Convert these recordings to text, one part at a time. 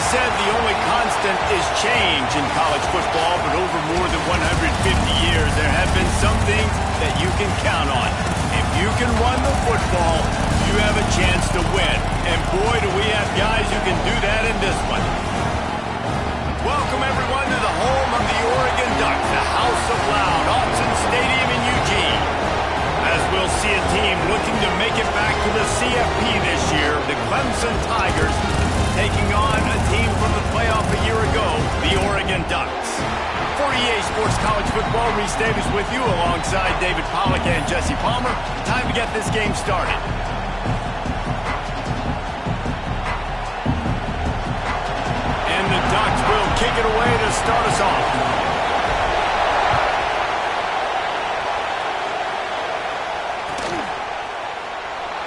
said the only constant is change in college football, but over more than 150 years, there have been some things that you can count on. If you can run the football, you have a chance to win. And boy, do we have guys who can do that in this one. Welcome, everyone, to the home of the Oregon Ducks, the House of Loud, Autzen Stadium in Eugene. As we'll see a team looking to make it back to the CFP this year, the Clemson Tigers taking on a team from the playoff a year ago, the Oregon Ducks. For EA Sports College Football, Reese Davis with you alongside David Pollack and Jesse Palmer. Time to get this game started. And the Ducks will kick it away to start us off.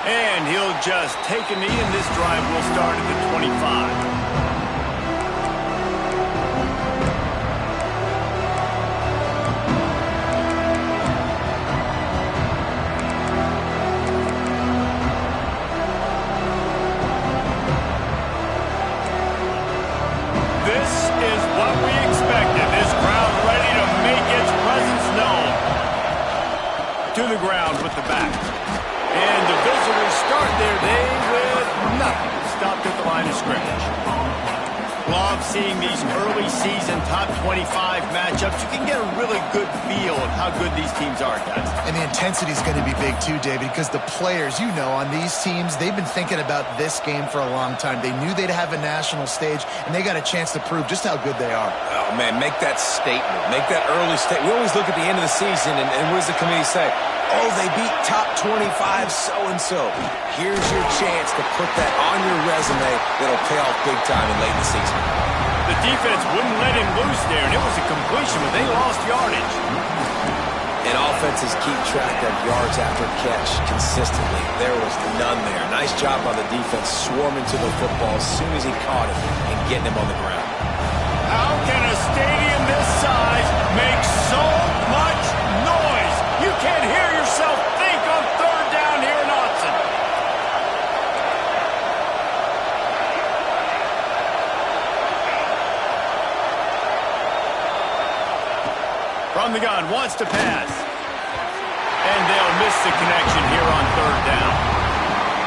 And he'll just take a knee, and this drive will start at the 25. This is what we expected. This crowd ready to make its presence known. To the ground with the back. And the visitors start their day with nothing. Stopped at the line of scrimmage. Love seeing these early season top 25 matchups. You can get a really good feel of how good these teams are, guys. And the intensity is going to be big too, David, because the players, you know, on these teams, they've been thinking about this game for a long time. They knew they'd have a national stage, and they got a chance to prove just how good they are. Oh, man, make that statement. Make that early statement. We always look at the end of the season, and what does the committee say? Oh, they beat top 25 so-and-so. Here's your chance to put that on your resume that'll pay off big time in late in the season. The defense wouldn't let him loose there, and it was a completion, but they lost yardage. And offenses keep track of yards after catch consistently. There was none there. Nice job by the defense swarming to the football as soon as he caught it and getting him on the ground. How can a stadium this size make so much noise? You can't hear yourself think on third down here in Autzen. From the gun, wants to pass. And they'll miss the connection here on third down.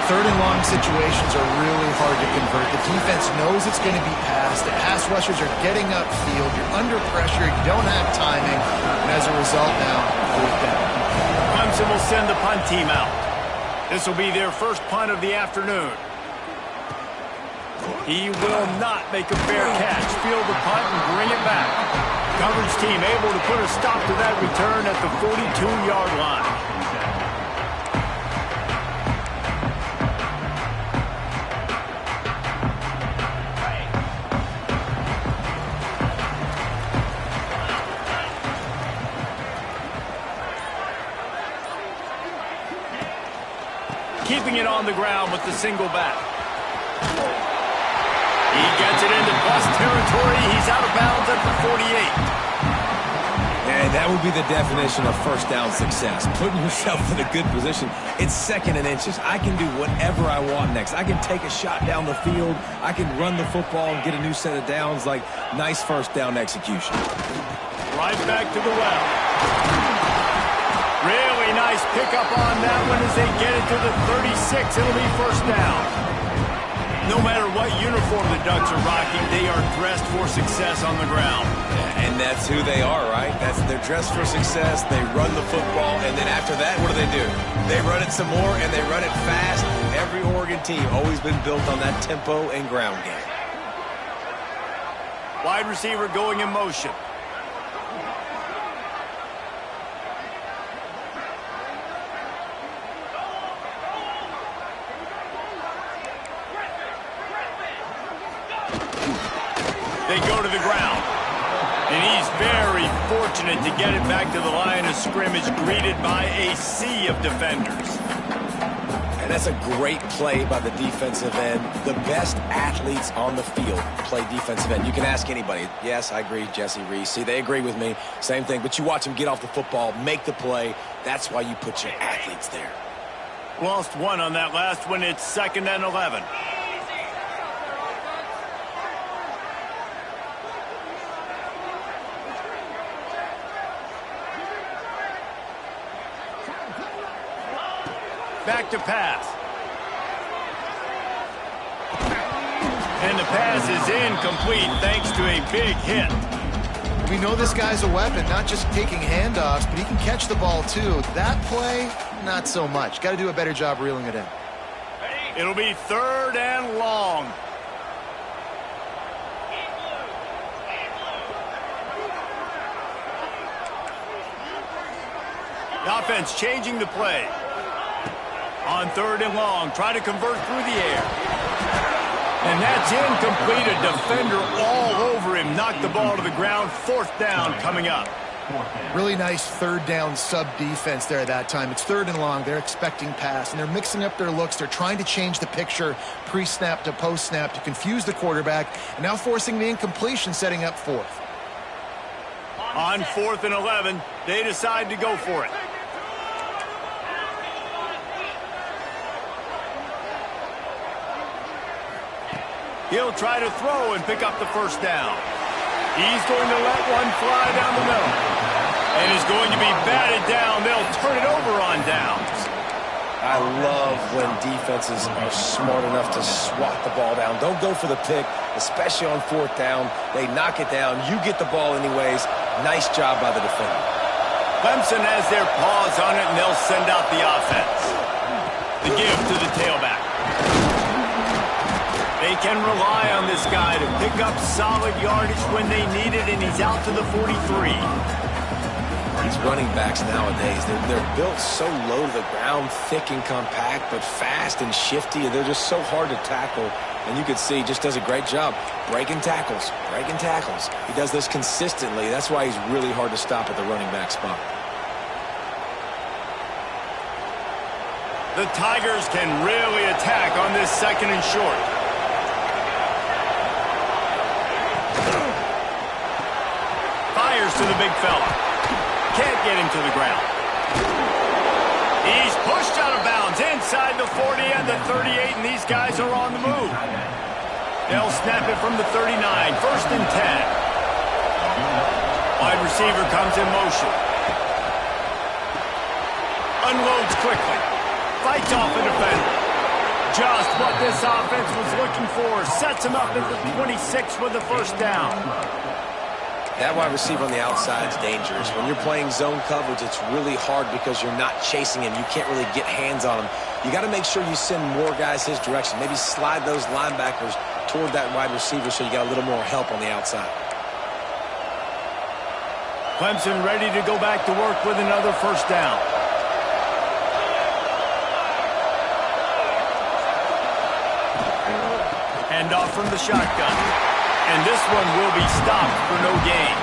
Third and long situations are really hard to convert. The defense knows it's going to be passed. The pass rushers are getting upfield. You're under pressure. You don't have timing. And as a result now, fourth down. Clemson will send the punt team out. This will be their first punt of the afternoon. He will not make a fair catch. Field the punt and bring it back. Coverage team able to put a stop to that return at the 42-yard line. Keeping it on the ground with the single back. He gets it into bust territory. He's out of bounds at the 48. And that would be the definition of first down success. Putting yourself in a good position. It's second and inches. I can do whatever I want next. I can take a shot down the field. I can run the football and get a new set of downs. Like, nice first down execution. Right back to the well. Really nice pickup on that one as they get it to the 36. It'll be first down. No matter what uniform the Ducks are rocking, they are dressed for success on the ground. And that's who they are, right? They're dressed for success. They run the football, and then after that, what do? They run it some more, and they run it fast. Every Oregon team always been built on that tempo and ground game. Wide receiver going in motion. They go to the ground. And he's very fortunate to get it back to the line of scrimmage, greeted by a sea of defenders. And that's a great play by the defensive end. The best athletes on the field play defensive end. You can ask anybody. Yes, I agree, Jesse Reese. See, they agree with me. Same thing. But you watch them get off the football, make the play. That's why you put your athletes there. Lost one on that last one. It's 2nd and 11. Back to pass. And the pass is incomplete thanks to a big hit. We know this guy's a weapon, not just taking handoffs, but he can catch the ball too. That play, not so much. Got to do a better job reeling it in. It'll be 3rd and long. The offense changing the play. On 3rd and long, try to convert through the air. And that's incomplete. A defender all over him. Knocked the ball to the ground. 4th down coming up. Really nice 3rd down sub defense there that time. It's 3rd and long. They're expecting pass, and they're mixing up their looks. They're trying to change the picture pre-snap to post-snap to confuse the quarterback, and now forcing the incompletion, setting up 4th. On 4th and 11, they decide to go for it. He'll try to throw and pick up the 1st down. He's going to let one fly down the middle. And is going to be batted down. They'll turn it over on downs. I love when defenses are smart enough to swat the ball down. Don't go for the pick, especially on 4th down. They knock it down. You get the ball anyways. Nice job by the defender. Clemson has their paws on it, and they'll send out the offense. The give to the tailback. They can rely on this guy to pick up solid yardage when they need it, and he's out to the 43. These running backs nowadays, they're built so low to the ground, thick and compact, but fast and shifty. They're just so hard to tackle. And you can see he just does a great job breaking tackles, breaking tackles. He does this consistently. That's why he's really hard to stop at the running back spot. The Tigers can really attack on this 2nd and short. Fires to the big fella. Can't get him to the ground. He's pushed out of bounds inside the 40 and the 38, and these guys are on the move. They'll snap it from the 39, 1st and 10. Wide receiver comes in motion. Unloads quickly. Fights off a defender. Just what this offense was looking for. Sets him up at the 26 with the 1st down. That wide receiver on the outside is dangerous. When you're playing zone coverage, it's really hard because you're not chasing him. You can't really get hands on him. You got to make sure you send more guys his direction. Maybe slide those linebackers toward that wide receiver so you got a little more help on the outside. Clemson ready to go back to work with another 1st down. Hand off from the shotgun. And this one will be stopped for no gain.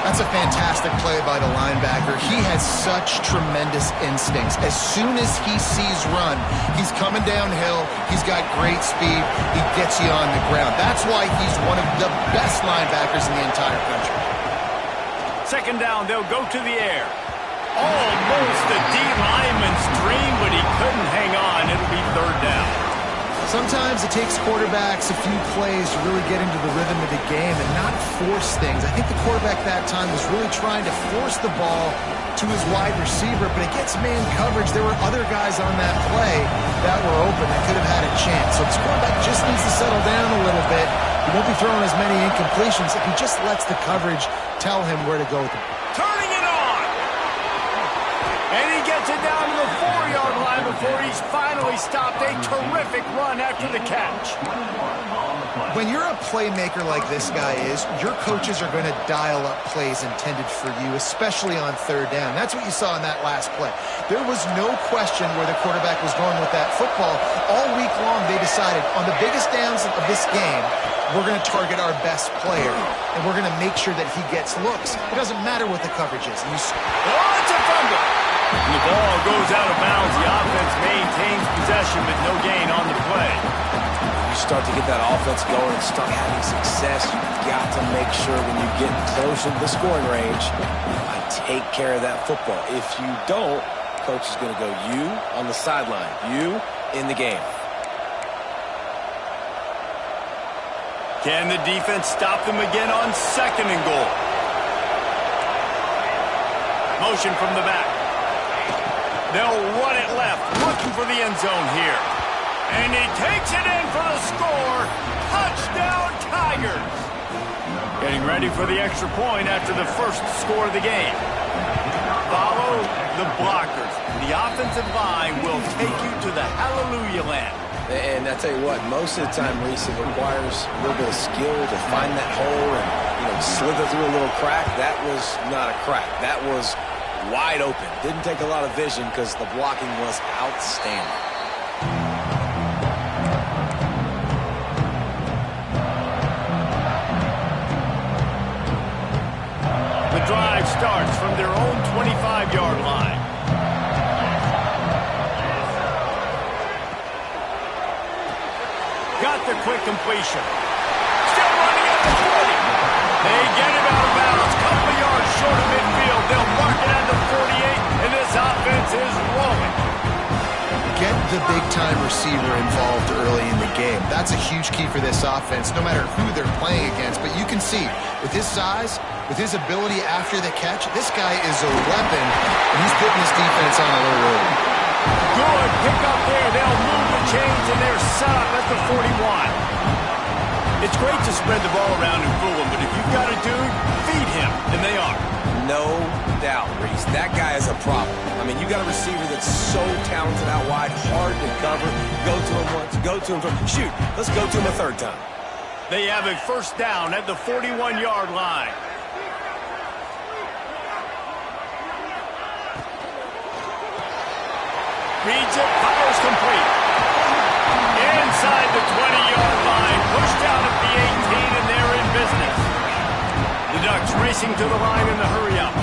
That's a fantastic play by the linebacker. He has such tremendous instincts. As soon as he sees run, he's coming downhill. He's got great speed. He gets you on the ground. That's why he's one of the best linebackers in the entire country. 2nd down, they'll go to the air. Almost a D lineman's dream, but he couldn't hang on. It'll be 3rd down. Sometimes it takes quarterbacks a few plays to really get into the rhythm of the game and not force things. I think the quarterback that time was really trying to force the ball to his wide receiver, but against man coverage, there were other guys on that play that were open that could have had a chance. So this quarterback just needs to settle down a little bit. He won't be throwing as many incompletions if he just lets the coverage tell him where to go with it. Turning it on! And he gets it down to the 4-yard line before he's finally stopped. A terrific run after the catch. When you're a playmaker like this guy is, your coaches are going to dial up plays intended for you, especially on 3rd down. That's what you saw in that last play. There was no question where the quarterback was going with that football. All week long, they decided on the biggest downs of this game, we're going to target our best player, and we're going to make sure that he gets looks. It doesn't matter what the coverage is. Oh, it's a fumble! And the ball goes out of bounds. The offense maintains possession, but no gain on the play. You start to get that offense going and start having success, you've got to make sure when you get closer to the scoring range, I take care of that football. If you don't, coach is going to go, you on the sideline, you in the game. Can the defense stop them again on 2nd and goal? Motion from the back. They'll run it left, looking for the end zone here. And he takes it in for the score. Touchdown, Tigers. Getting ready for the extra point after the first score of the game. Follow the blockers. The offensive line will take you to the hallelujah land. And I tell you what, most of the time, Reese, it requires a little bit of skill to find that hole and, slither through a little crack. That was not a crack. That was wide open. Didn't take a lot of vision because the blocking was outstanding. The drive starts from their own 25-yard line. Got the quick completion. Still running at the 40. They get it out of bounds. Couple of yards short of midfield. They'll mark it at the 48, and this offense is rolling. Get the big-time receiver involved early in the game. That's a huge key for this offense, no matter who they're playing against. But you can see, with his size, with his ability after the catch, this guy is a weapon, and he's putting his defense on alert early. Good pick up there. They'll move the chains, and they're set up at the 41. It's great to spread the ball around and fool him, but if you've got a dude, feed him, and they are. No doubt, Reese. That guy is a problem. I mean, you got a receiver that's so talented out wide, hard to cover. Go to him once, go to him twice. Shoot, let's go to him a third time. They have a first down at the 41-yard line. Reads it, fires complete. Inside the 20-yard line, pushed out at the 18, and they're in business. The Ducks racing to the line in the hurry-up.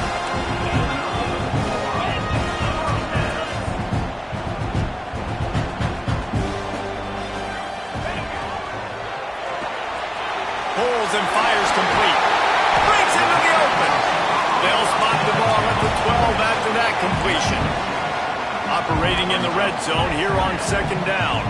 Pulls and fires complete. Breaks into the open. They'll spot the ball at the 12 after that completion. Operating in the red zone here on second down.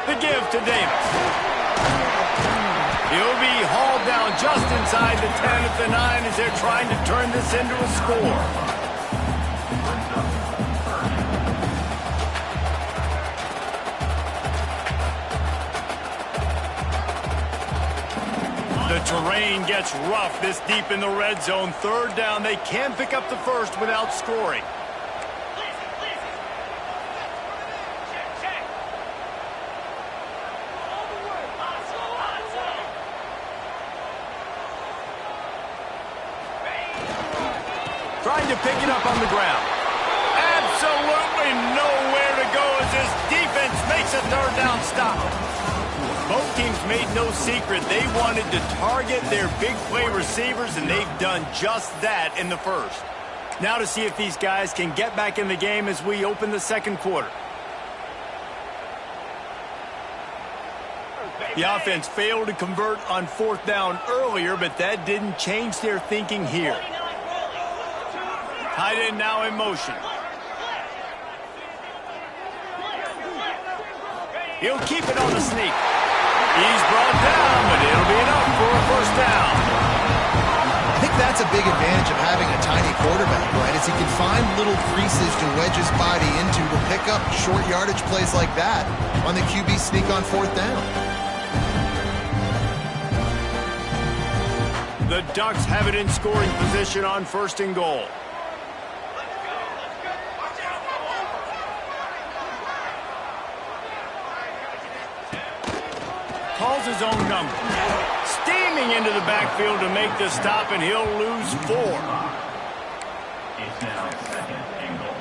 The give to Davis. He'll be hauled down just inside the 10 at the 9 as they're trying to turn this into a score. The terrain gets rough this deep in the red zone. Third down, they can pick up the first without scoring. Trying to pick it up on the ground. Absolutely nowhere to go as this defense makes a third down stop. Both teams made no secret they wanted to target their big play receivers, and they've done just that in the first. Now to see if these guys can get back in the game as we open the second quarter. The offense failed to convert on fourth down earlier, but that didn't change their thinking here. Tight end now in motion. He'll keep it on the sneak. He's brought down, but it'll be enough for a first down. I think that's a big advantage of having a tiny quarterback, right? Is he can find little creases to wedge his body into to pick up short yardage plays like that on the QB sneak on fourth down. The Ducks have it in scoring position on first and goal. Calls his own number. Steaming into the backfield to make the stop, and he'll lose 4. It's now second and goal.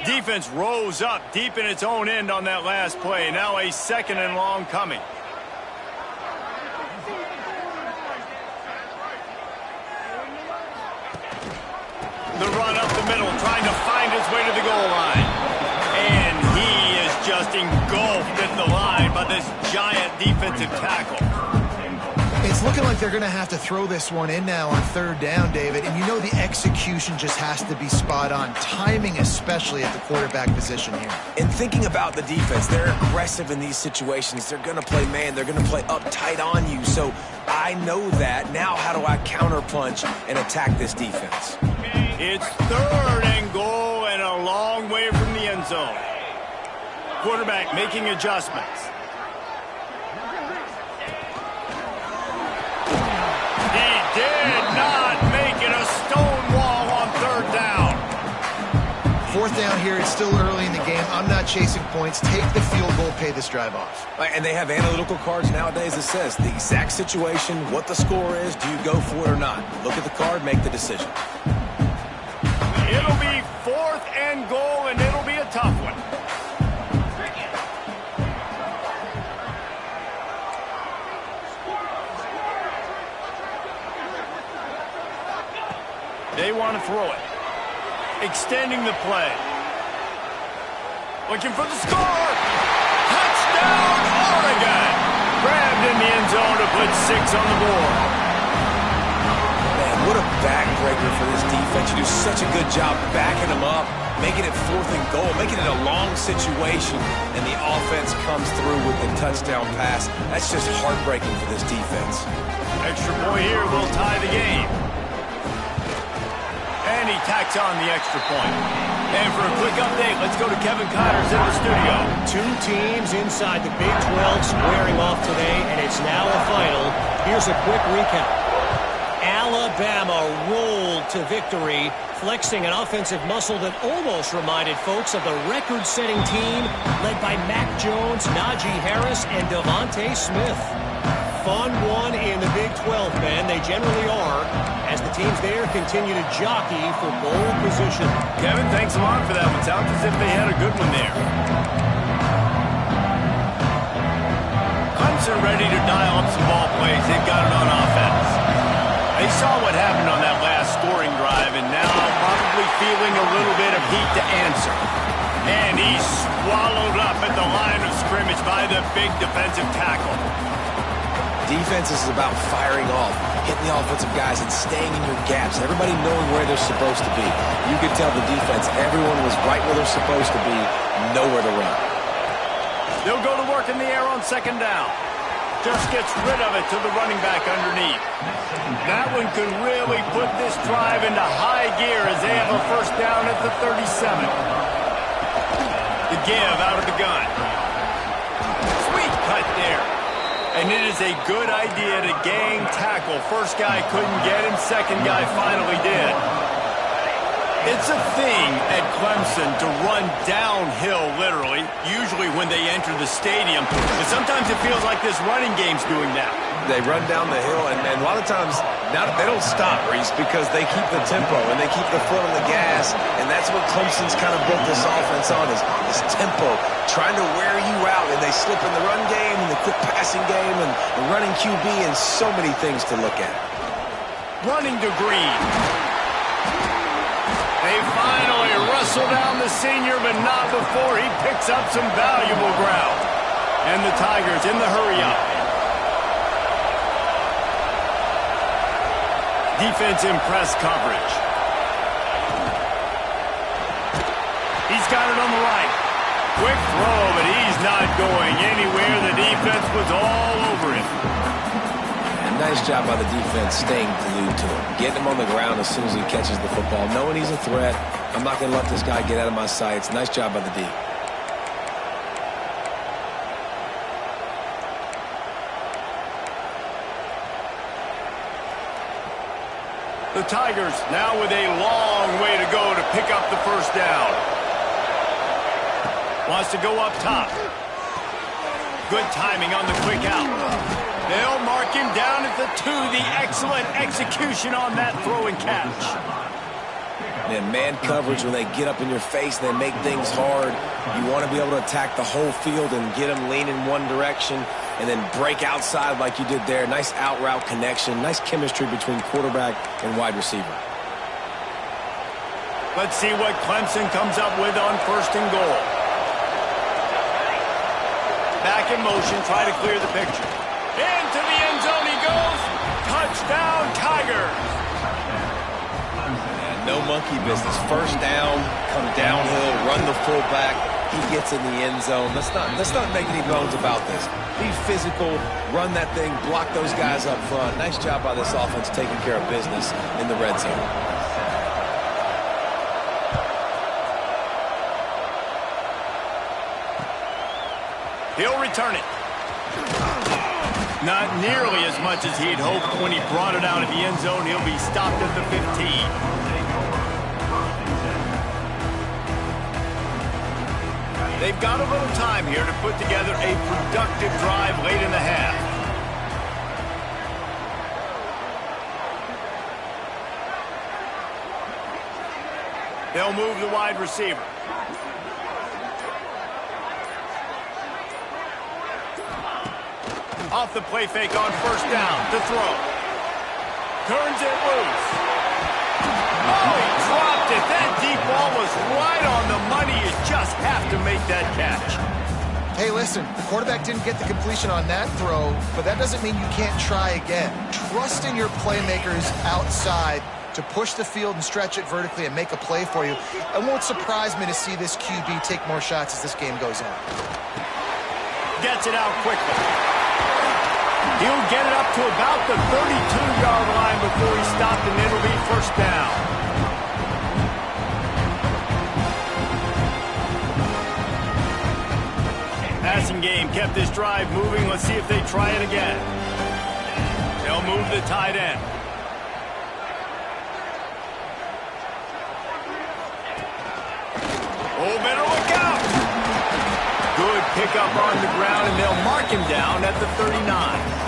Defense rose up deep in its own end on that last play. Now a second and long coming. The run up the middle, trying to find his way to the goal line. And he is just just engulfed at the line by this giant defensive tackle. It's looking like they're going to have to throw this one in now on third down, David. And you know the execution just has to be spot on. Timing especially at the quarterback position here. And thinking about the defense, they're aggressive in these situations. They're going to play man. They're going to play up tight on you. So I know that. Now how do I counterpunch and attack this defense? It's third and goal and a long way from the end zone. Quarterback making adjustments. He did not make it a stone wall on third down. Fourth down here, it's still early in the game. I'm not chasing points. Take the field goal, pay this drive off. And they have analytical cards nowadays that says the exact situation, what the score is, do you go for it or not? Look at the card, make the decision. It'll be fourth and goal, and it'll be a tough one. They want to throw it. Extending the play. Looking for the score. Touchdown, Oregon. Grabbed in the end zone to put 6 on the board. Man, what a backbreaker for this defense. You do such a good job backing them up, making it fourth and goal, making it a long situation, and the offense comes through with the touchdown pass. That's just heartbreaking for this defense. Extra point here will tie the game. And he tacks on the extra point. And for a quick update, let's go to Kevin Connors in the studio. Two teams inside the Big 12 squaring off today, and it's now a final. Here's a quick recap. Alabama rolled to victory, flexing an offensive muscle that almost reminded folks of the record-setting team led by Mac Jones, Najee Harris, and Devontae Smith. Fun one in the Big 12, Ben. They generally are, as the teams there continue to jockey for bowl position. Kevin, thanks a lot for that one. Sounds as if they had a good one there. Clemson ready to dial up some ball plays. They've got it on offense. They saw what happened on that last scoring drive, and now probably feeling a little bit of heat to answer. And he's swallowed up at the line of scrimmage by the big defensive tackle. Defense is about firing off, hitting the offensive guys and staying in your gaps. Everybody knowing where they're supposed to be. You could tell the defense, everyone was right where they're supposed to be, nowhere to run. They'll go to work in the air on second down. Just gets rid of it to the running back underneath. That one could really put this drive into high gear as they have a first down at the 37. The give out of the gun. Sweet cut there. And it is a good idea to gang tackle. First guy couldn't get him, second guy finally did. It's a thing at Clemson to run downhill, literally, usually when they enter the stadium. But sometimes it feels like this running game's doing that. They run down the hill, and a lot of times now they don't stop, Reese, because they keep the tempo and they keep the foot on the gas, and that's what Clemson's kind of built this offense on, is this tempo, trying to wear you out, and they slip in the run game and the quick passing game and the running QB and so many things to look at. Running to Green. They finally wrestle down the senior, but not before he picks up some valuable ground. And the Tigers in the hurry-up. Defense in press coverage. He's got it on the right. Quick throw, but he's not going anywhere. The defense was all over him. And nice job by the defense staying glued to him. Getting him on the ground as soon as he catches the football. Knowing he's a threat. I'm not going to let this guy get out of my sights. Nice job by the D. The Tigers now with a long way to go to pick up the first down. Wants to go up top. Good timing on the quick out. They'll mark him down at the 2. The excellent execution on that throw and catch. Man coverage, when they get up in your face and they make things hard, you want to be able to attack the whole field and get them lean in one direction and then break outside like you did there. Nice out route connection, nice chemistry between quarterback and wide receiver. Let's see what Clemson comes up with on first and goal. Back in motion, try to clear the picture. Into the end zone he goes. Touchdown, Tigers. Yeah, no monkey business. First down, come downhill, run the fullback. He gets in the end zone. Let's not make any bones about this. Be physical, run that thing, block those guys up front. Nice job by this offense taking care of business in the red zone. He'll return it. Not nearly as much as he'd hoped when he brought it out of the end zone. He'll be stopped at the 15. They've got a little time here to put together a productive drive late in the half. They'll move the wide receiver. Off the play fake on first down to throw. Turns it loose. Oh, he dropped it. That deep ball was right on the money. You just have to make that catch. Hey, listen, the quarterback didn't get the completion on that throw, but that doesn't mean you can't try again. Trust in your playmakers outside to push the field and stretch it vertically and make a play for you. It won't surprise me to see this QB take more shots as this game goes on. Gets it out quickly. He'll get it up to about the 32-yard line before he stopped, and it'll be first down. Passing game kept this drive moving. Let's see if they try it again. They'll move the tight end. Oh, better look out. Good pickup on the ground, and they'll mark him down at the 39.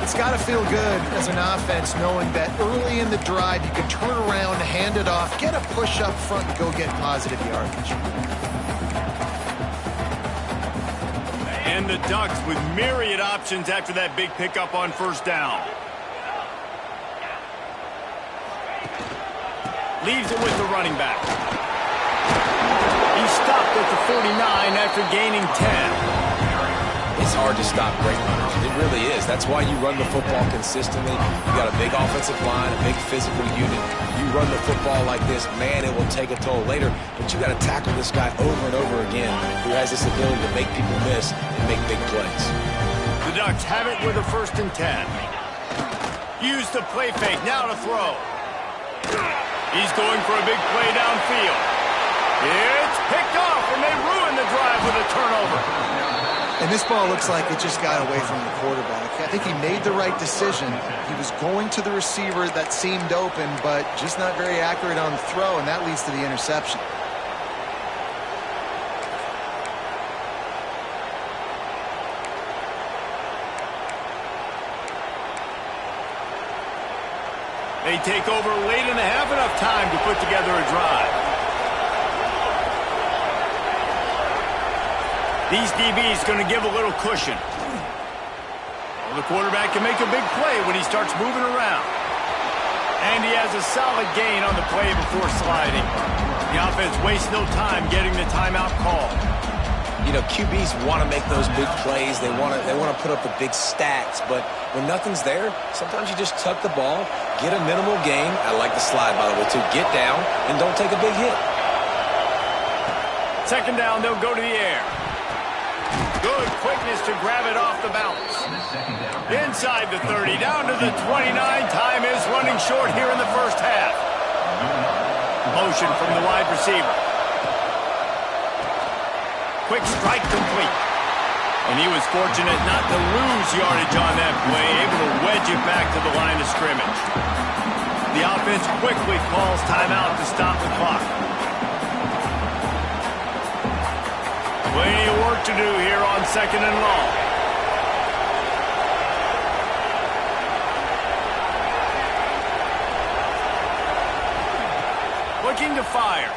It's got to feel good as an offense knowing that early in the drive you can turn around, hand it off, get a push up front, and go get positive yardage. And the Ducks with myriad options after that big pickup on first down. Leaves it with the running back. He stopped at the 49 after gaining 10. It's hard to stop great runners. It really is. That's why you run the football consistently. You got a big offensive line, a big physical unit. You run the football like this, man, it will take a toll later. But you got to tackle this guy over and over again who has this ability to make people miss and make big plays. The Ducks have it with a 1st and 10. Use the play fake, now to throw. He's going for a big play downfield. It's picked off, and they ruin the drive with a turnover. And this ball looks like it just got away from the quarterback. I think he made the right decision. He was going to the receiver that seemed open, but just not very accurate on the throw, and that leads to the interception. They take over late in the half, enough time to put together a drive. These DBs going to give a little cushion. Well, the quarterback can make a big play when he starts moving around. And he has a solid gain on the play before sliding. The offense wastes no time getting the timeout call. You know, QBs want to make those big plays. They want to put up the big stats. But when nothing's there, sometimes you just tuck the ball, get a minimal gain. I like the slide, by the way, too. Get down and don't take a big hit. Second down, they'll go to the air. Good quickness to grab it off the bounce. Inside the 30, down to the 29. Time is running short here in the first half. Motion from the wide receiver. Quick strike complete. And he was fortunate not to lose yardage on that play, able to wedge it back to the line of scrimmage. The offense quickly calls timeout to stop the clock. Plenty of work to do here on 2nd and long. Looking to fire.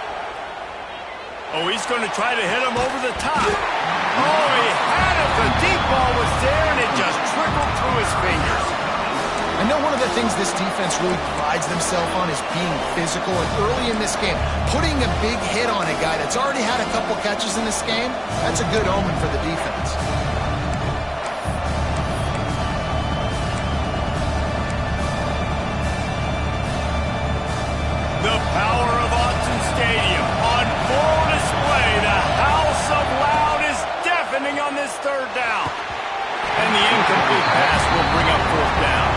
Oh, he's going to try to hit him over the top. Oh, he had it. The deep ball was there, and it just trickled through his fingers. I know one of the things this defense really prides themselves on is being physical. And early in this game, putting a big hit on a guy that's already had a couple catches in this game, that's a good omen for the defense. The power of Autzen Stadium on full display. The house of loud is deafening on this third down. And the incomplete pass will bring up fourth down.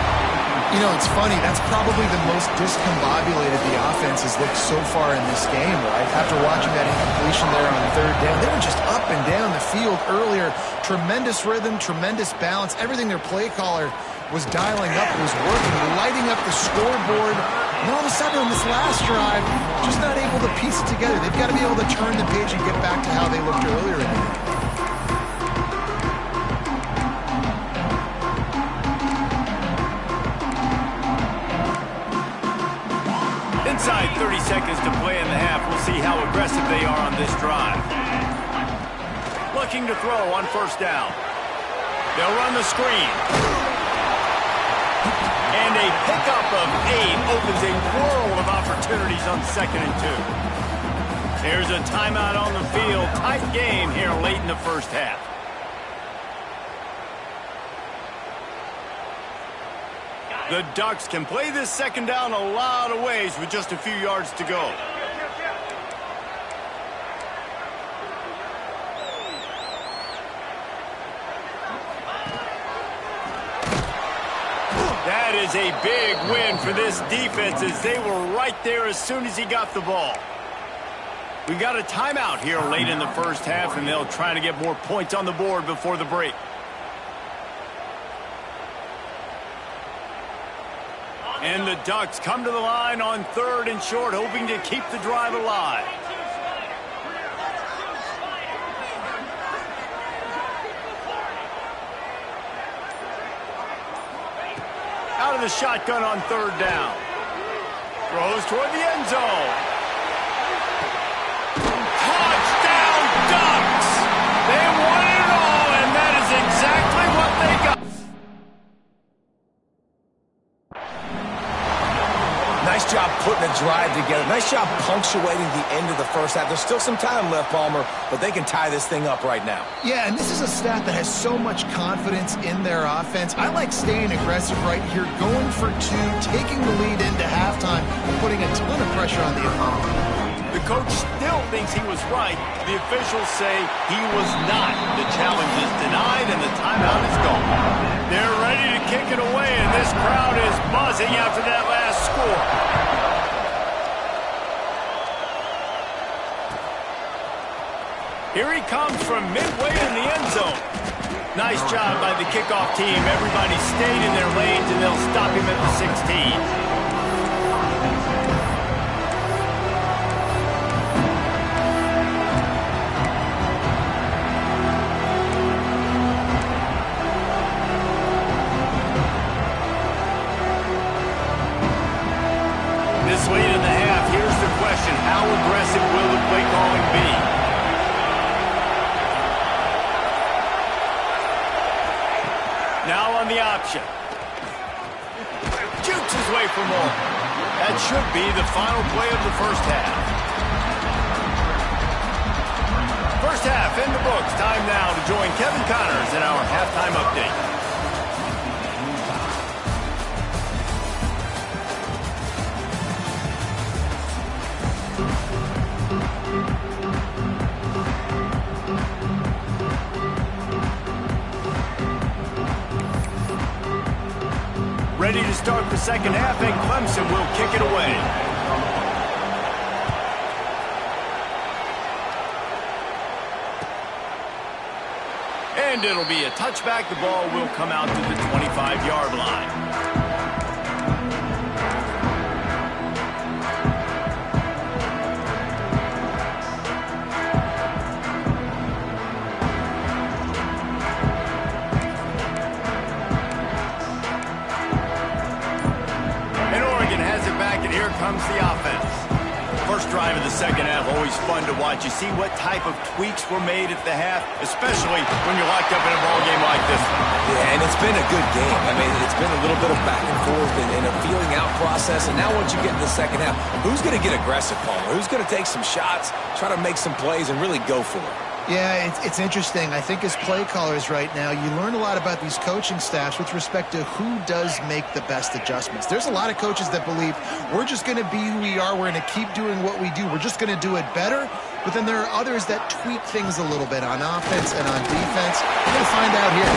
You know, it's funny. That's probably the most discombobulated the offense has looked so far in this game, right? After watching that incompletion there on third down, they were just up and down the field earlier. Tremendous rhythm, tremendous balance. Everything their play caller was dialing up was working, lighting up the scoreboard. And all of a sudden on this last drive, just not able to piece it together. They've got to be able to turn the page and get back to how they looked earlier in the game. Inside 30 seconds to play in the half. We'll see how aggressive they are on this drive. Looking to throw on first down. They'll run the screen. And a pickup of 8 opens a world of opportunities on 2nd and 2. There's a timeout on the field. Tight game here late in the first half. The Ducks can play this second down a lot of ways with just a few yards to go. That is a big win for this defense as they were right there as soon as he got the ball. We got a timeout here late in the first half, and they'll try to get more points on the board before the break. And the Ducks come to the line on 3rd and short, hoping to keep the drive alive. Out of the shotgun on 3rd down. Throws toward the end zone. Touchdown, Ducks! They won it all, and that is exactly what they got. Nice job putting a drive together. Nice job punctuating the end of the first half. There's still some time left, Palmer, but they can tie this thing up right now. Yeah, and this is a staff that has so much confidence in their offense. I like staying aggressive right here, going for 2, taking the lead into halftime, and putting a ton of pressure on the opponent. The coach still thinks he was right. The officials say he was not. The challenge is denied, and the timeout is gone. They're ready to kick it away, and this crowd is buzzing after that last score. Here he comes from midway in the end zone. Nice job by the kickoff team. Everybody stayed in their lanes, and they'll stop him at the 16. This late in the half, here's the question. How aggressive will the play calling be? Now on the option. Jukes his way for more. That should be the final play of the first half. First half in the books. Time now to join Kevin Connors in our halftime update. Ready to start the second half, and Clemson will kick it away. And it'll be a touchback. The ball will come out to the 25-yard line. Here comes the offense. First drive of the second half, always fun to watch. You see what type of tweaks were made at the half, especially when you're locked up in a ball game like this one. Yeah, and if It's been a good game. I mean, it's been a little bit of back and forth and a feeling out process. And now once you get in the second half, who's going to get aggressive, Palmer? Who's going to take some shots, try to make some plays, and really go for it? Yeah, it's interesting. I think as play callers right now, you learn a lot about these coaching staffs with respect to who does make the best adjustments. There's a lot of coaches that believe we're just going to be who we are. We're going to keep doing what we do. We're just going to do it better. But then there are others that tweak things a little bit on offense and on defense. We're going to find out here.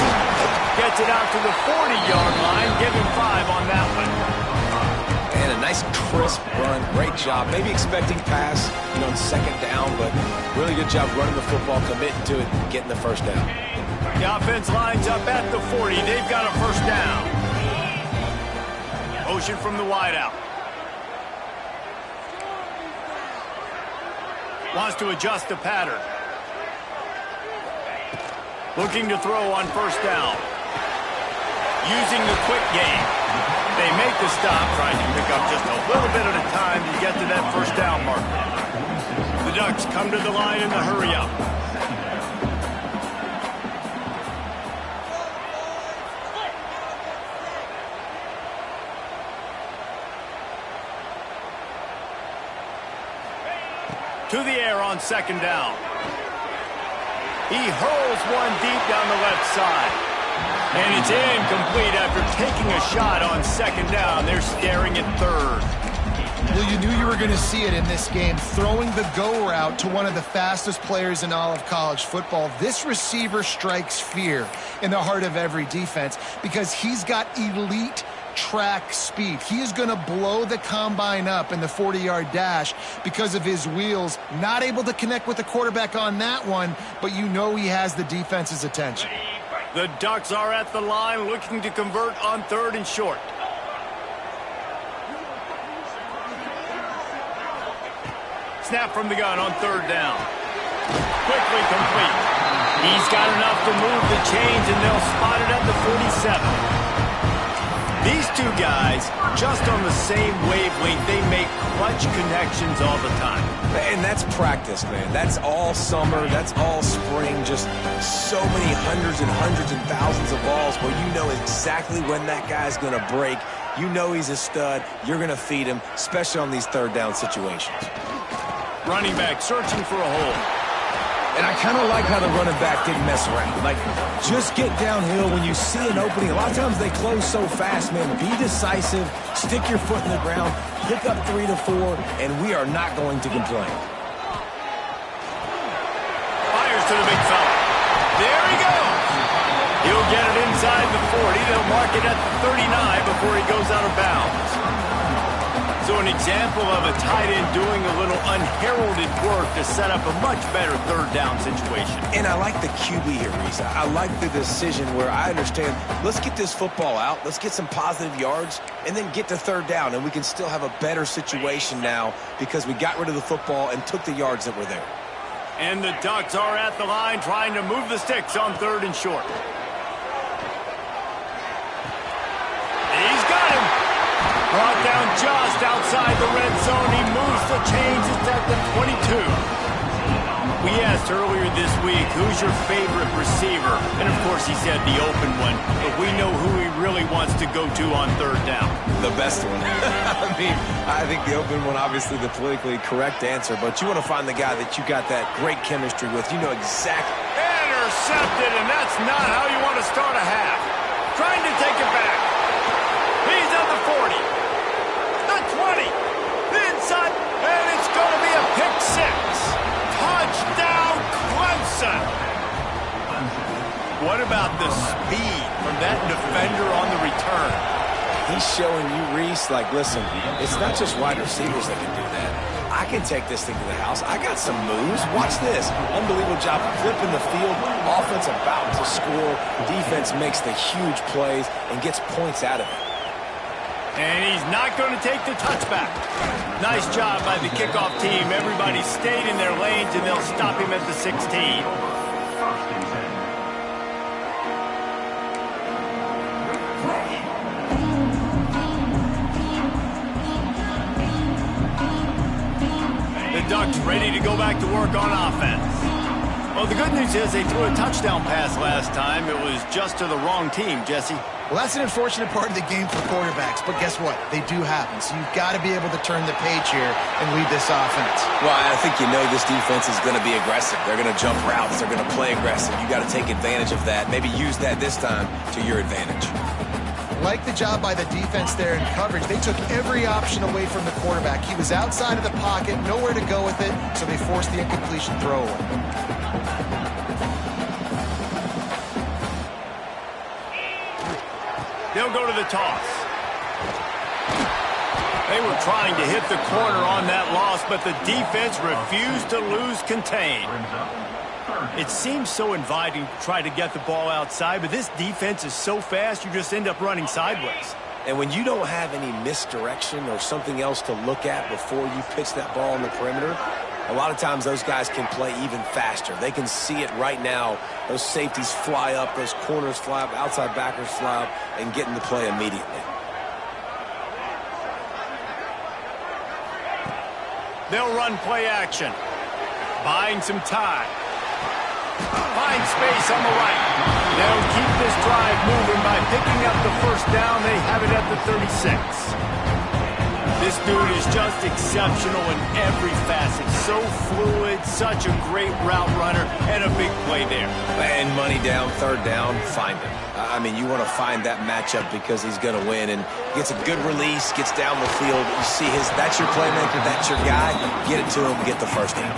Gets it out to the 40-yard line. Give him 5 on that one. And a nice crisp run. Great job. Maybe expecting pass, on second down, but really good job running the football, committing to it, getting the first down. The offense lines up at the 40. They've got a first down. Motion from the wideout. Wants to adjust the pattern. Looking to throw on first down. Using the quick game. They make the stop, trying to pick up just a little bit at a time to get to that first down marker. The Ducks come to the line in the hurry-up. To the air on second down. He hurls one deep down the left side. And it's incomplete after taking a shot on second down. They're staring at third. Well, you knew you were going to see it in this game. Throwing the go route to one of the fastest players in all of college football. This receiver strikes fear in the heart of every defense because he's got elite track speed. He is going to blow the combine up in the 40-yard dash because of his wheels. Not able to connect with the quarterback on that one, but you know he has the defense's attention. The Ducks are at the line looking to convert on third and short. Snap from the gun on third down. Quickly complete. He's got enough to move the chains, and they'll spot it at the 47. These two guys, just on the same wavelength, they make clutch connections all the time. And that's practice, man. That's all summer. That's all spring. Just so many hundreds and thousands of balls where you know exactly when that guy's going to break. You know he's a stud. You're going to feed him, especially on these third down situations. Running back searching for a hole. And I kind of like how the running back didn't mess around. Like, just get downhill when you see an opening. A lot of times they close so fast, man. Be decisive, stick your foot in the ground, pick up 3 to 4, and we are not going to complain. Fires to the big fella. There he goes. He'll get it inside the 40. They'll mark it at the 39 before he goes out of bounds. So an example of a tight end doing a little unheralded work to set up a much better third down situation. And I like the QB here, Reese. I like the decision where I understand, let's get this football out, let's get some positive yards, and then get to third down, and we can still have a better situation now because we got rid of the football and took the yards that were there. And the Ducks are at the line trying to move the sticks on third and short. He's got him. Brought down just outside the red zone. He moves the chains. It's at the 22. We asked earlier this week, who's your favorite receiver? And, of course, he said the open one. But we know who he really wants to go to on third down. The best one. I think the open one, obviously the politically correct answer. But you want to find the guy that you got that great chemistry with. You know exactly. Intercepted, and that's not how you want to start a half. Trying to take it back. He's at the 40. 20, inside, and it's going to be a pick six. Touchdown, Clemson. What about the speed from that defender on the return? He's showing you, Reese, like, listen, it's not just wide receivers that can do that. I can take this thing to the house. I got some moves. Watch this. Unbelievable job flipping the field. Offense about to score. Defense makes the huge plays and gets points out of it. And he's not going to take the touchback. Nice job by the kickoff team. Everybody stayed in their lanes, and they'll stop him at the 16. The Ducks ready to go back to work on offense. Well, the good news is they threw a touchdown pass last time. It was just to the wrong team, Jesse. Well, that's an unfortunate part of the game for quarterbacks, but guess what? They do happen, so you've got to be able to turn the page here and lead this offense. Well, I think you know this defense is going to be aggressive. They're going to jump routes. They're going to play aggressive. You got to take advantage of that. Maybe use that this time to your advantage. Like the job by the defense there in coverage. They took every option away from the quarterback. He was outside of the pocket, nowhere to go with it, so they forced the incompletion throwaway. They'll go to the toss. They were trying to hit the corner on that loss, but the defense refused to lose contain. It seems so inviting to try to get the ball outside, but this defense is so fast, you just end up running sideways. And when you don't have any misdirection or something else to look at before you pitch that ball on the perimeter, a lot of times those guys can play even faster. They can see it right now. Those safeties fly up, those corners fly up, outside backers fly up, and get into play immediately. They'll run play action. Buying some time. Find space on the right. They'll keep this drive moving by picking up the first down. They have it at the 36. This dude is just exceptional in every facet. So fluid, such a great route runner, and a big play there. And money down, third down, find him. I mean, you want to find that matchup because he's going to win, and gets a good release, gets down the field. You see that's your playmaker, that's your guy. Get it to him, get the first down.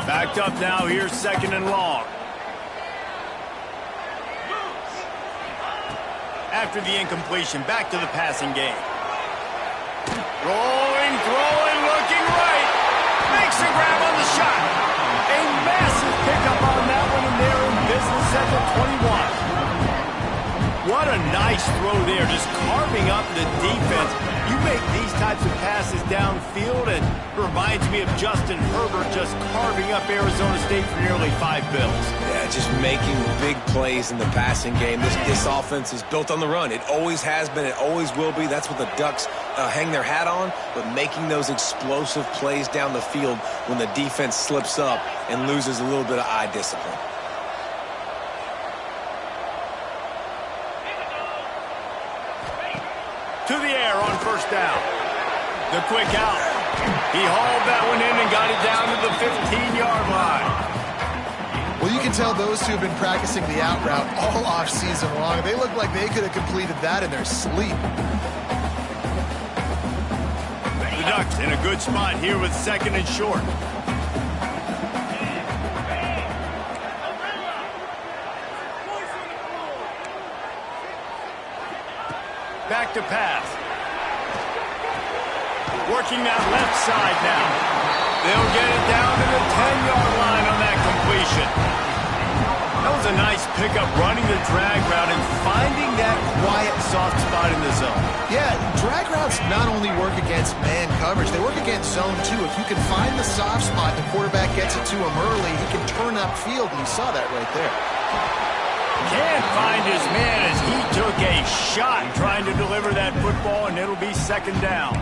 Backed up now, here's second and long. After the incompletion, back to the passing game. Rolling, throwing, looking right. Makes a grab on the shot. A massive pickup on that one, and they're in business at the 21. What a nice throw there, just carving up the defense. You make these types of passes downfield, and it reminds me of Justin Herbert just carving up Arizona State for nearly 5 bills. Yeah, just making big plays in the passing game. This offense is built on the run. It always has been. It always will be. That's what the Ducks hang their hat on, but making those explosive plays down the field when the defense slips up and loses a little bit of eye discipline. To the air on first down. The quick out. He hauled that one in and got it down to the 15-yard line. Well, you can tell those two have been practicing the out route all off-season long. They look like they could have completed that in their sleep. The Ducks in a good spot here with second and short. Back to pass. Working that left side now. They'll get it down to the 10-yard line on that completion. That was a nice pickup, running the drag route and finding that quiet, soft spot in the zone. Yeah, drag routes not only work against man coverage, they work against zone too. If you can find the soft spot, the quarterback gets it to him early, he can turn upfield, and you saw that right there. Can't find his man as he took a shot trying to deliver that football, and it'll be second down.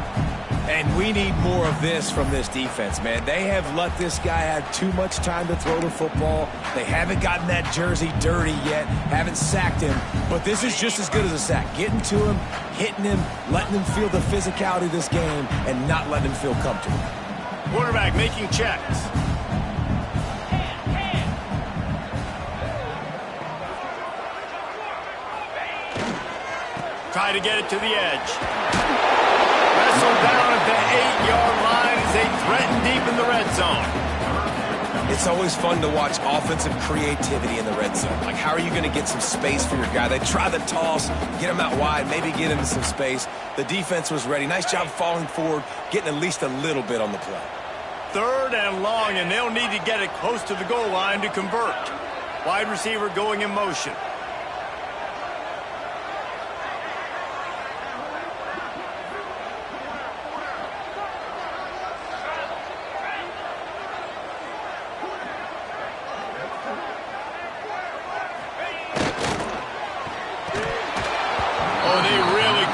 And we need more of this from this defense, man. They have let this guy have too much time to throw the football. They haven't gotten that jersey dirty yet, haven't sacked him. But this is just as good as a sack. Getting to him, hitting him, letting him feel the physicality of this game, and not letting him feel comfortable. Quarterback making checks. Try to get it to the edge. Wrestled down at the 8-yard line as they threaten deep in the red zone. It's always fun to watch offensive creativity in the red zone. Like, how are you going to get some space for your guy? They try the toss, get him out wide, maybe get into some space. The defense was ready. Nice job falling forward, getting at least a little bit on the play. Third and long, and they'll need to get it close to the goal line to convert. Wide receiver going in motion.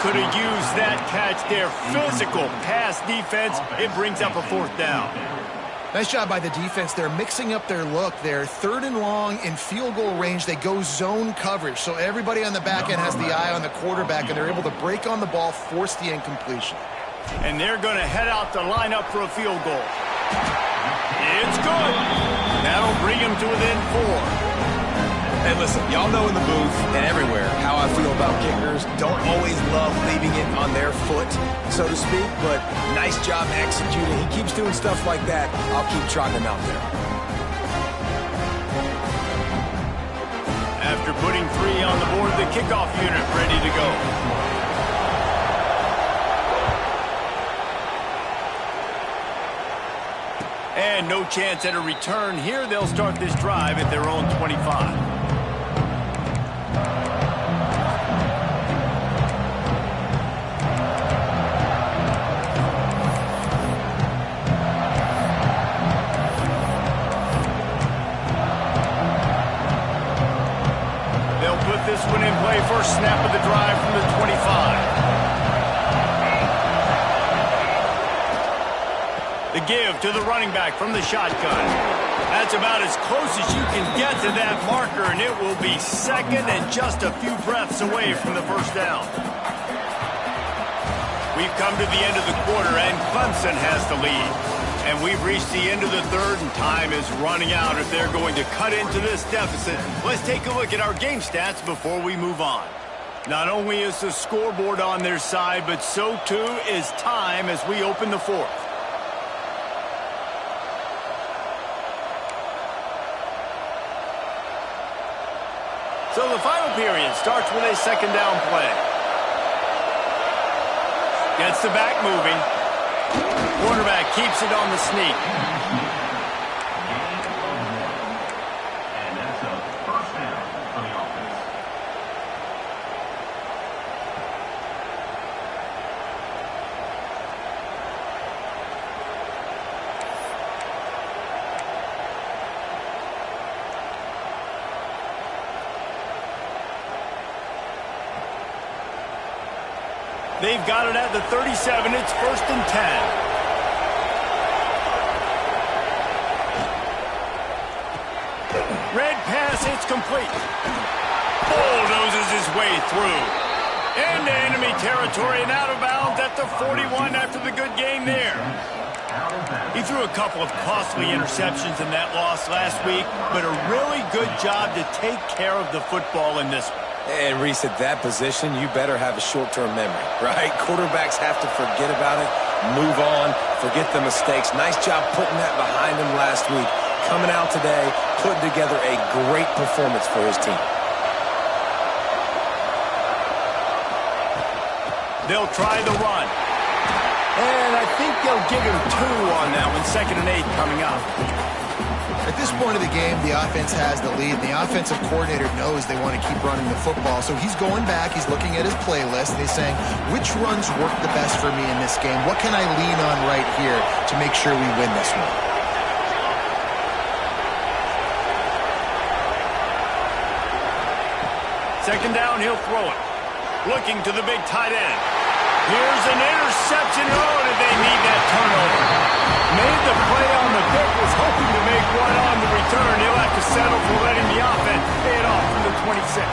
could have used that catch there. Physical pass defense. It brings up a 4th down. Nice job by the defense. They're mixing up their look. They're 3rd and long in field goal range. They go zone coverage. So everybody on the back end has the eye on the quarterback, and they're able to break on the ball, force the incompletion. And they're going to head out to line up for a field goal. It's good. That'll bring them to within 4. Hey, listen, y'all know in the booth and everywhere how I feel about kickers. Don't always love leaving it on their foot, so to speak, but nice job executing. He keeps doing stuff like that. I'll keep trotting him out there. After putting 3 on the board, the kickoff unit ready to go. And no chance at a return here. They'll start this drive at their own 25. This one in play, first snap of the drive from the 25. The give to the running back from the shotgun. That's about as close as you can get to that marker, and it will be 2nd and just a few breaths away from the 1st down. We've come to the end of the quarter, and Clemson has the lead. And we've reached the end of the 3rd, and time is running out if they're going to cut into this deficit. Let's take a look at our game stats before we move on. Not only is the scoreboard on their side, but so too is time as we open the 4th. So the final period starts with a 2nd down play. Gets the back moving. Quarterback keeps it on the sneak. And that's a 1st down for the offense. They've got it at the 37. It's 1st and 10. Red pass, it's complete. Bulldozes his way through. Into enemy territory and out of bounds at the 41 after the good game there. He threw a couple of costly interceptions in that loss last week, but a really good job to take care of the football in this one. And Reese, at that position, you better have a short-term memory, right? Quarterbacks have to forget about it, move on, forget the mistakes. Nice job putting that behind him last week. Coming out today, putting together a great performance for his team. They'll try the run. And I think they'll give him 2 on that one. 2nd and 8 coming up. At this point of the game, the offense has the lead. The offensive coordinator knows they want to keep running the football. So he's going back, he's looking at his playlist, and he's saying, which runs work the best for me in this game? What can I lean on right here to make sure we win this one? Second down, he'll throw it. Looking to the big tight end. Here's an interception. Oh, did they need that turnover? Made the play on the pick, was hoping to make one on the return. He'll have to settle for letting the offense pay it off from the 26.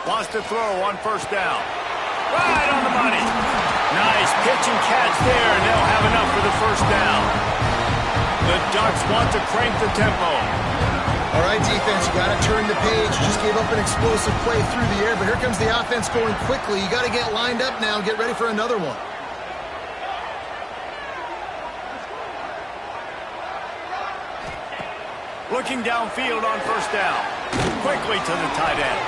Wants to throw on 1st down. Right on the money. Nice pitch and catch there, and they'll have enough for the 1st down. The Ducks want to crank the tempo. All right, defense, you got to turn the page. You just gave up an explosive play through the air, but here comes the offense going quickly. You got to get lined up now and get ready for another one. Looking downfield on 1st down. Quickly to the tight end.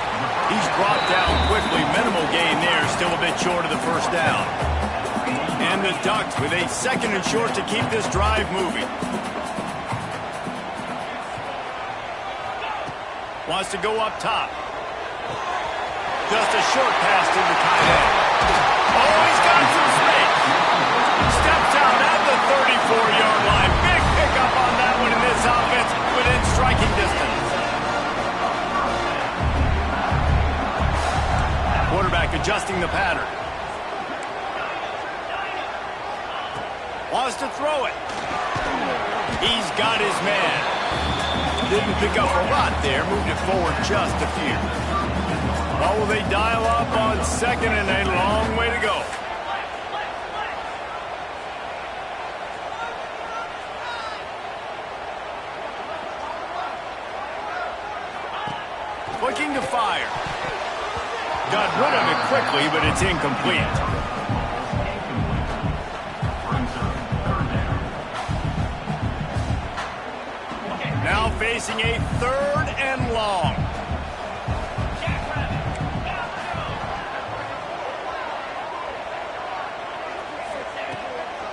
He's brought down quickly. Minimal gain there. Still a bit short of the 1st down. And the Ducks with a 2nd and short to keep this drive moving. Wants to go up top. Just a short pass to the tight end. Oh, he's got some space. Steps out at the 34-yard line. Big pickup on that one in this offense within striking distance. Quarterback adjusting the pattern. Wants to throw it. He's got his man. Didn't pick up a lot there. Moved it forward just a few. Well, will they dial up on second and a long way to go? Looking to fire. Got rid of it quickly, but it's incomplete. Now facing a 3rd and long.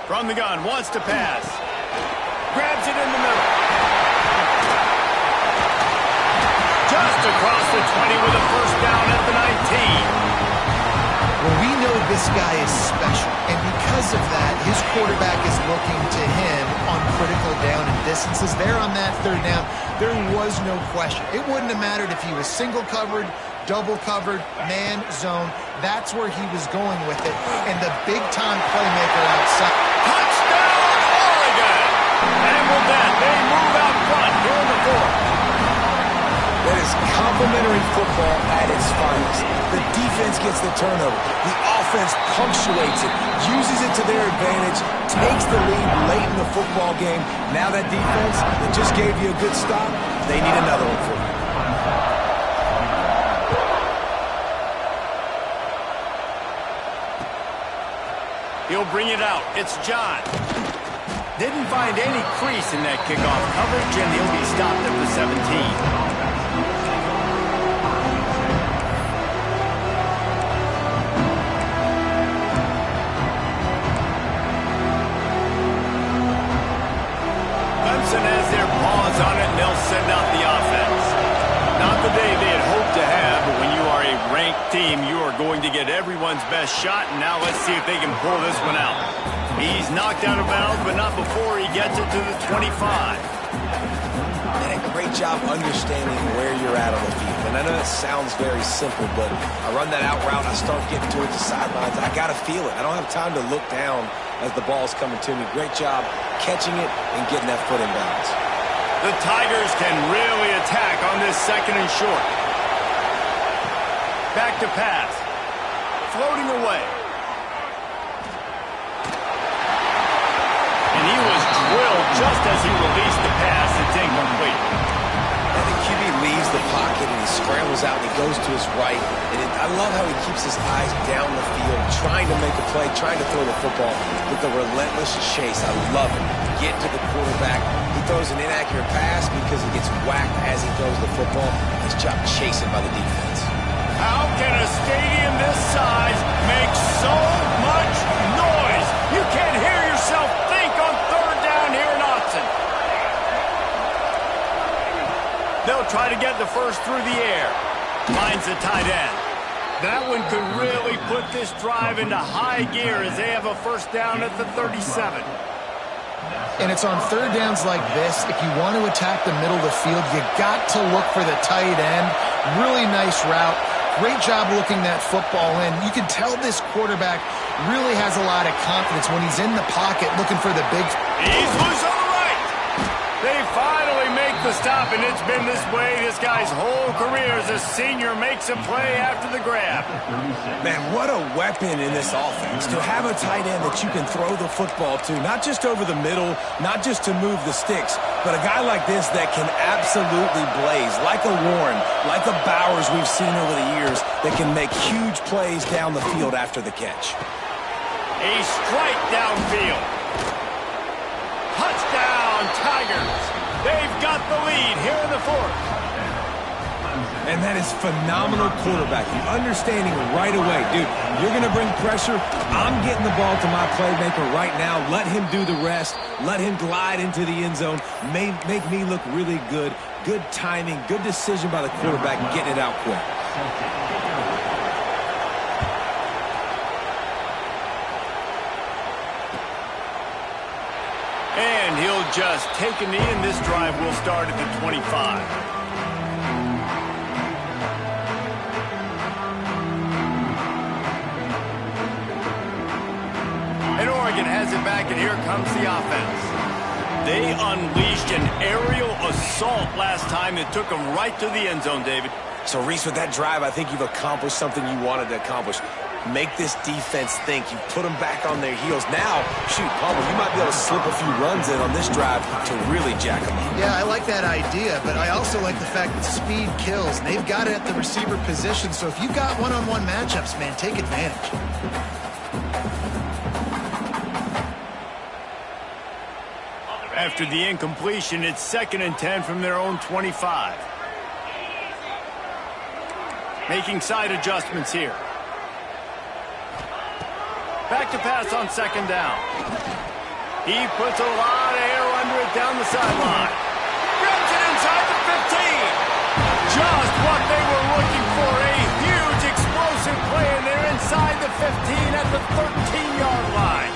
From the gun, wants to pass. Grabs it in the middle. Just across the 20 with a first down at the 19. Well, we know this guy is special, and because of that, his quarterback is looking to him on critical down and distances. There on that 3rd down, there was no question. It wouldn't have mattered if he was single covered, double covered, man, zone. That's where he was going with it, and the big-time playmaker outside. Touchdown, Oregon! And with that, they move out front here in the 4th. That is complimentary football at its finest. The defense gets the turnover. The offense punctuates it, uses it to their advantage, takes the lead late in the football game. Now that defense that just gave you a good stop, they need another one for you. He'll bring it out. It's John. Didn't find any crease in that kickoff coverage, and he'll be stopped at the 17. Clemson has their paws on it, and they'll send out the offense. Not the day they had hoped to have, but when you are a ranked team, you are going to get everyone's best shot, and now let's see if they can pull this one out. He's knocked out of bounds, but not before he gets it to the 25. Did a great job understanding where you're at on the field. And I know that sounds very simple, but I run that out route, I start getting towards the sidelines. I got to feel it. I don't have time to look down as the ball's coming to me. Great job catching it and getting that foot in bounds. The Tigers can really attack on this 2nd and short. Back to pass. Floating away. And he was drilled just as he released the pass. It's incomplete. And the QB leaves the pocket and he scrambles out and he goes to his right. And I love how he keeps his eyes down the field, trying to make a play, trying to throw the football with a relentless chase. I love it. Get to the quarterback. He throws an inaccurate pass because he gets whacked as he throws the football. Nice job chasing by the defense. How can a stadium this size make so much noise? You can't hear yourself think on 3rd down here in Austin. They'll try to get the first through the air. Finds the tight end. That one could really put this drive into high gear as they have a first down at the 37. And it's on 3rd downs like this, if you want to attack the middle of the field, you got to look for the tight end. Really nice route. Great job looking that football in. You can tell this quarterback really has a lot of confidence when he's in the pocket looking for the big... He's loose on the right. They finally make the stop, and it's been this way this guy's whole career as a senior makes a play after the grab. Man, what a weapon in this offense. To have a tight end that you can throw the football to, not just over the middle, not just to move the sticks, but a guy like this that can absolutely blaze, like a Warren, like a Bowers we've seen over the years, that can make huge plays down the field after the catch. A strike downfield. Touchdown, Tigers. They've got the lead here in the 4th. And that is phenomenal quarterbacking. Understanding right away, dude, you're going to bring pressure. I'm getting the ball to my playmaker right now. Let him do the rest. Let him glide into the end zone. Make me look really good. Good timing, good decision by the quarterback, getting it out quick. And he'll just take a knee, and this drive will start at the 25. And Oregon has it back, and here comes the offense. They unleashed an aerial assault last time that took them right to the end zone, David. So, Reese, with that drive, I think you've accomplished something you wanted to accomplish. Make this defense think. You put them back on their heels. Now, shoot, Palmer, you might be able to slip a few runs in on this drive to really jack them up. Yeah, I like that idea, but I also like the fact that speed kills. And they've got it at the receiver position, so if you've got one-on-one matchups, man, take advantage. After the incompletion, it's 2nd and 10 from their own 25. Making side adjustments here. Back to pass on 2nd down. He puts a lot of air under it down the sideline. Grabs it inside the 15. Just what they were looking for. A huge explosive play, and they're inside the 15 at the 13-yard line.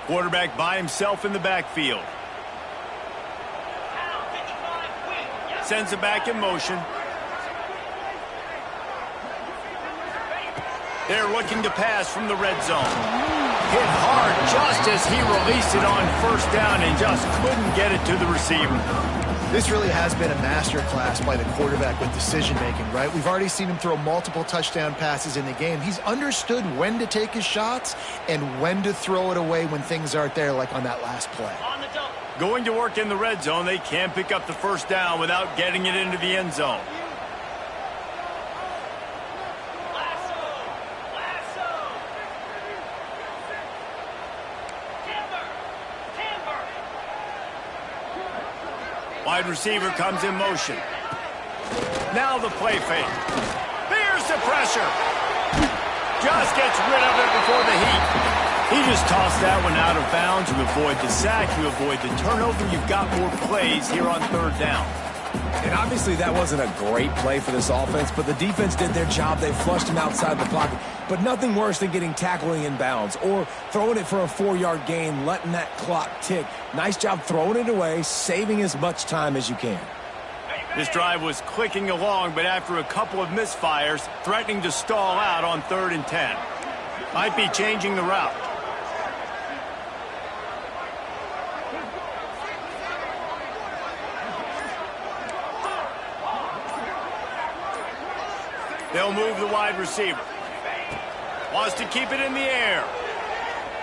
Quarterback by himself in the backfield. Sends it back in motion. They're looking to pass from the red zone. Hit hard just as he released it on 1st down and just couldn't get it to the receiver. This really has been a masterclass by the quarterback with decision-making, right? We've already seen him throw multiple touchdown passes in the game. He's understood when to take his shots and when to throw it away when things aren't there, like on that last play. Going to work in the red zone, they can't pick up the 1st down without getting it into the end zone. Wide receiver comes in motion. Now the play fake. There's the pressure. Just gets rid of it before the heat. He just tossed that one out of bounds. You avoid the sack, you avoid the turnover. You've got more plays here on 3rd down. And obviously that wasn't a great play for this offense, but the defense did their job. They flushed him outside the pocket. But nothing worse than getting tackling in bounds or throwing it for a 4-yard gain, letting that clock tick. Nice job throwing it away, saving as much time as you can. This drive was clicking along, but after a couple of misfires, threatening to stall out on 3rd and 10. Might be changing the route. They'll move the wide receiver. Wants to keep it in the air.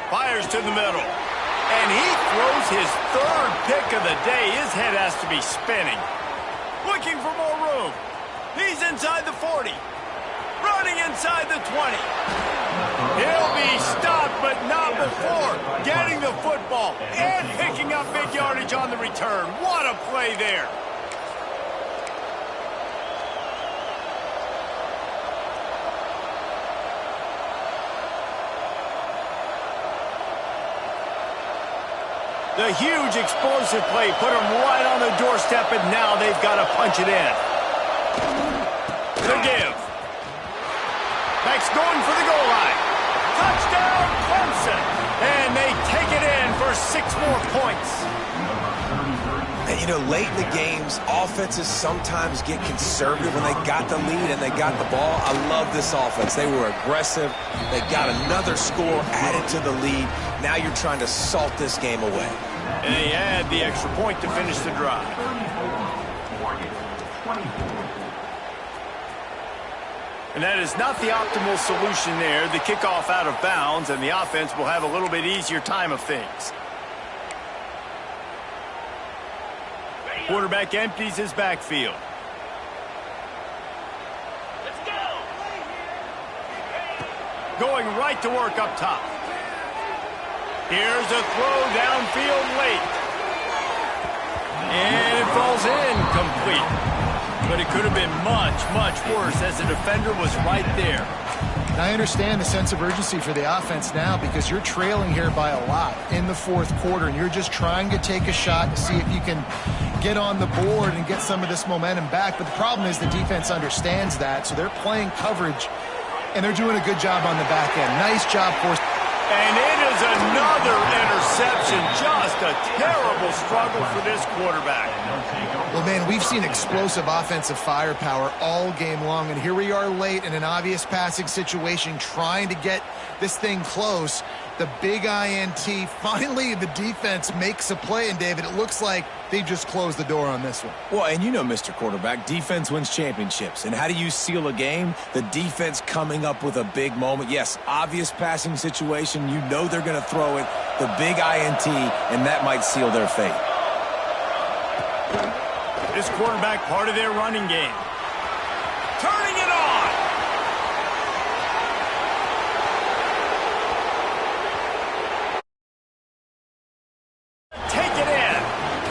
Fires to the middle. And he throws his 3rd pick of the day. His head has to be spinning. Looking for more room. He's inside the 40. Running inside the 20. He'll be stopped, but not before getting the football and picking up big yardage on the return. What a play there. The huge explosive play put them right on the doorstep, and now they've got to punch it in. The give. Max going for the goal line. Touchdown, Clemson. And they take it in for 6 more points. And, you know, late in the games, offenses sometimes get conservative when they got the lead and they got the ball. I love this offense. They were aggressive. They got another score added to the lead. Now you're trying to salt this game away. And they add the extra point to finish the drive. And that is not the optimal solution there. The kickoff out of bounds, and the offense will have a little bit easier time of things. Quarterback empties his backfield. Let's go. Going right to work up top. Here's a throw downfield late. And it falls incomplete. But it could have been much, much worse as the defender was right there. And I understand the sense of urgency for the offense now because you're trailing here by a lot in the fourth quarter, and you're just trying to take a shot to see if you can get on the board and get some of this momentum back. But the problem is the defense understands that, so they're playing coverage, and they're doing a good job on the back end. Nice job for... And it is another interception. Just a terrible struggle for this quarterback. Well, man, we've seen explosive offensive firepower all game long, and here we are late in an obvious passing situation trying to get this thing close. The big INT. Finally, the defense makes a play, and David, it looks like they just closed the door on this one. Well, and you know, Mr. Quarterback, defense wins championships. And how do you seal a game? The defense coming up with a big moment. Yes, obvious passing situation. You know they're going to throw it. The big INT, and that might seal their fate. This quarterback part of their running game. Turning it on. Take it in.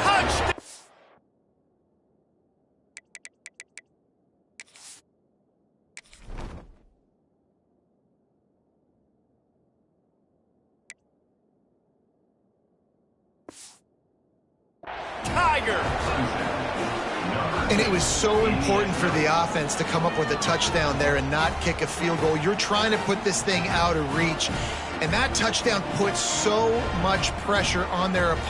Touchdown. Tigers. And it was so important for the offense to come up with a touchdown there and not kick a field goal. You're trying to put this thing out of reach, and that touchdown puts so much pressure on their opponent.